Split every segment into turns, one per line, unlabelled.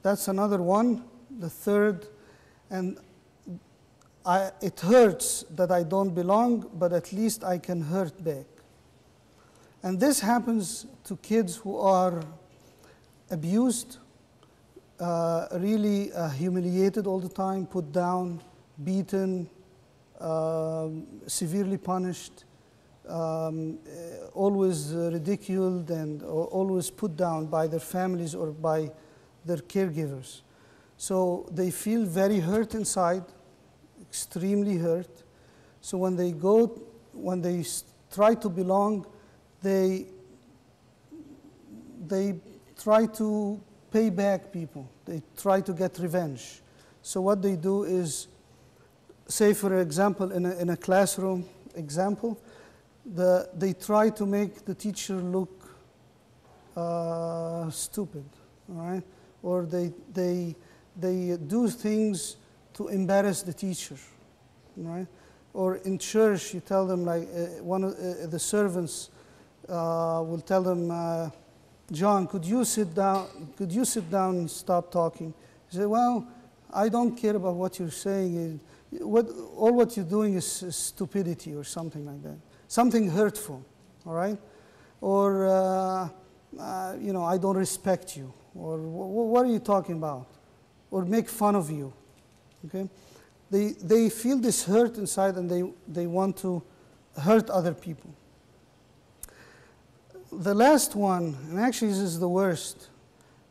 that's another one. The third, and it hurts that I don't belong, but at least I can hurt back. And this happens to kids who are abused, really humiliated all the time, put down, beaten, severely punished, always ridiculed and always put down by their families or by their caregivers. So they feel very hurt inside, extremely hurt. So when they try to belong, they try to pay back people. They try to get revenge. So what they do is, say for example, in a classroom example, they try to make the teacher look stupid, all right? Or they do things to embarrass the teacher, right? Or in church, you tell them, like one of the servants will tell them, John, could you sit down? Could you sit down and stop talking? He said, well, I don't care about what you're saying. All what you're doing is stupidity or something like that. Something hurtful, all right? Or, you know, I don't respect you. Or what are you talking about? Or make fun of you, okay? They feel this hurt inside and they want to hurt other people. The last one, and actually this is the worst,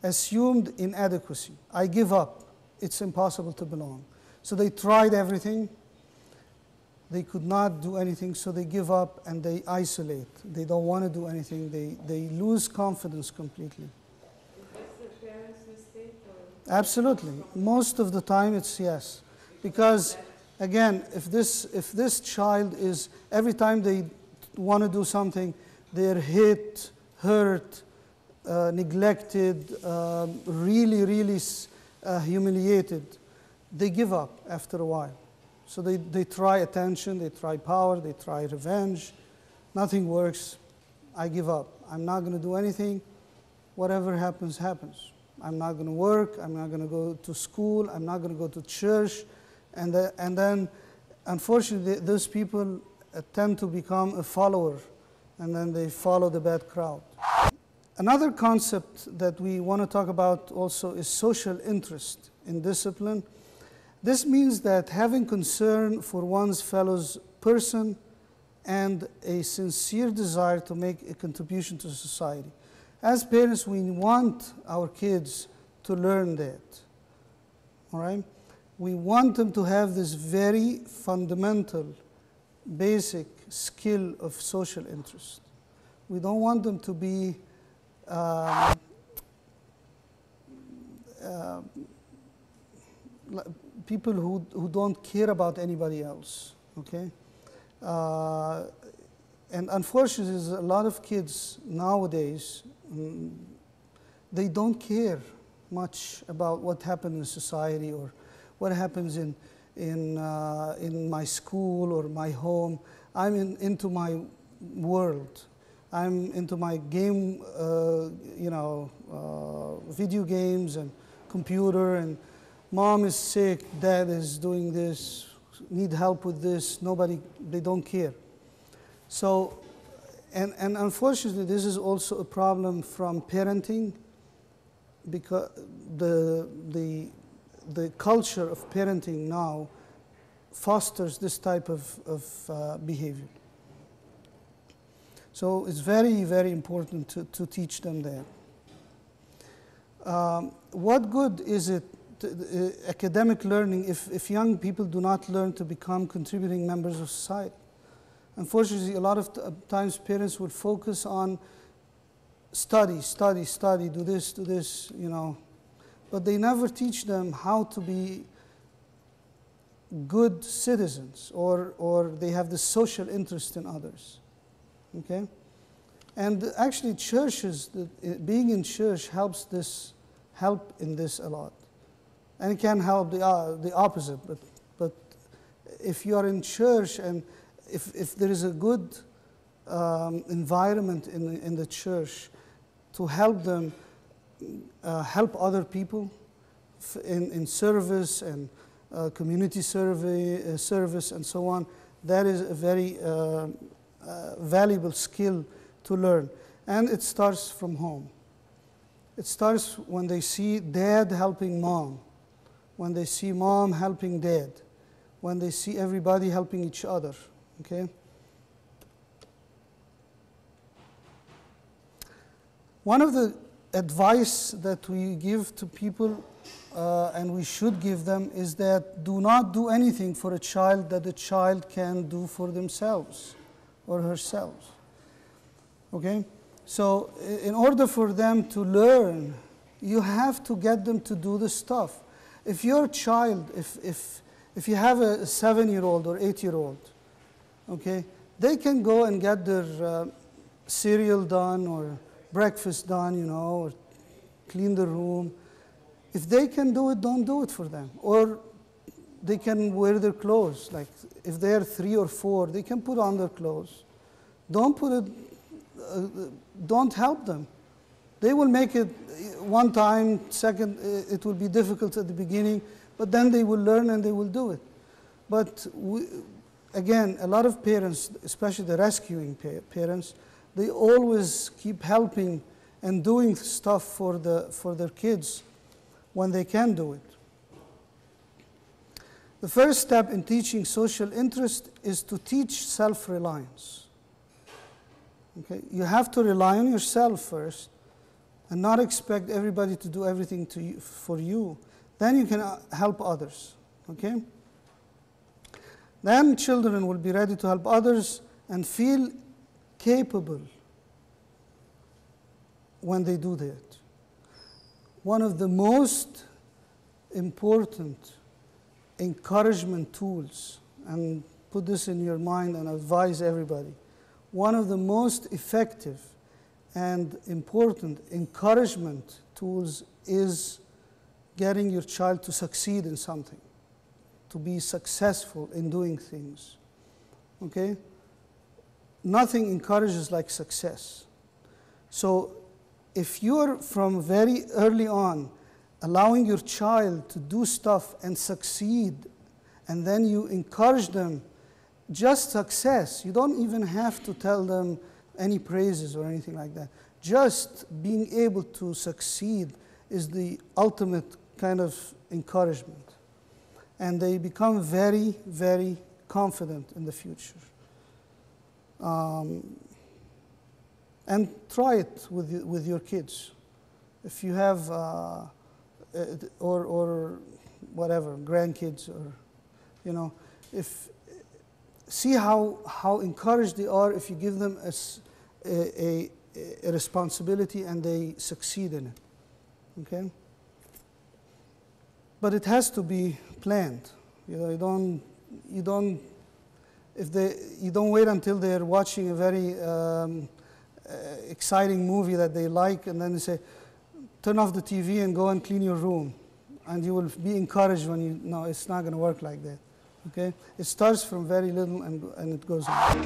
assumed inadequacy. I give up. It's impossible to belong. So they tried everything. They could not do anything, so they give up and they isolate. They don't want to do anything. They lose confidence completely.
Is this the parents' mistake? Or?
Absolutely. Most of the time it's yes. Because, again, if this child is, every time they want to do something, they're hit, hurt, neglected, really, really humiliated, they give up after a while. So they try attention, they try power, they try revenge. Nothing works. I give up. I'm not going to do anything. Whatever happens, happens. I'm not going to work. I'm not going to go to school. I'm not going to go to church. And then, unfortunately, those people tend to become a follower, and then they follow the bad crowd. Another concept that we want to talk about also is social interest in discipline. This means that having concern for one's fellow person and a sincere desire to make a contribution to society. As parents, we want our kids to learn that, all right? We want them to have this very fundamental, basic skill of social interest. We don't want them to be people who don't care about anybody else, okay? And unfortunately, there's a lot of kids nowadays, they don't care much about what happens in society or what happens in my school or my home. I'm into my world. I'm into my game, video games and computer, and mom is sick, dad is doing this, need help with this. They don't care. So, and unfortunately, this is also a problem from parenting, because the culture of parenting now fosters this type of behavior. So it's very, very important to teach them that. What good is it, academic learning, if young people do not learn to become contributing members of society? Unfortunately, a lot of times parents would focus on study, do this, you know. But they never teach them how to be good citizens, or they have the social interest in others, okay? And actually churches, being in church help in this a lot. And it can help the opposite, but if you are in church and if there is a good environment in the church to help them help other people, in service and community service and so on. That is a very valuable skill to learn. And it starts from home. It starts when they see dad helping mom, when they see mom helping dad, when they see everybody helping each other, okay? One of the advice that we give to people, and we should give them, is that do not do anything for a child that the child can do for themselves or herself, okay? So in order for them to learn, you have to get them to do the stuff. If your child, if you have a 7-year-old or 8-year-old, okay, they can go and get their cereal done or breakfast done, you know, or clean the room. If they can do it, don't do it for them. Or they can wear their clothes. Like if they're 3 or 4, they can put on their clothes. Don't help them. They will make it one time, second, it will be difficult at the beginning, but then they will learn and they will do it. But again, a lot of parents, especially the rescuing parents, they always keep helping and doing stuff for their kids when they can do it. The first step in teaching social interest is to teach self-reliance. Okay? You have to rely on yourself first and not expect everybody to do everything for you. Then you can help others. Okay? Then children will be ready to help others and feel capable when they do that. One of the most important encouragement tools, and put this in your mind and advise everybody, one of the most effective and important encouragement tools is getting your child to succeed in something, to be successful in doing things. Okay? Nothing encourages like success. So if you're from very early on allowing your child to do stuff and succeed, and then you encourage them, just success, you don't even have to tell them any praises or anything like that. Just being able to succeed is the ultimate kind of encouragement. And they become very, very confident in the future. And try it with your kids. If you have, or whatever, grandkids, or, you know, see how encouraged they are if you give them a responsibility and they succeed in it, okay? But it has to be planned. You know, you don't wait until they're watching a very exciting movie that they like, and then you say, turn off the TV and go and clean your room. And you will be encouraged when no, it's not going to work like that. Okay? It starts from very little and it goes on.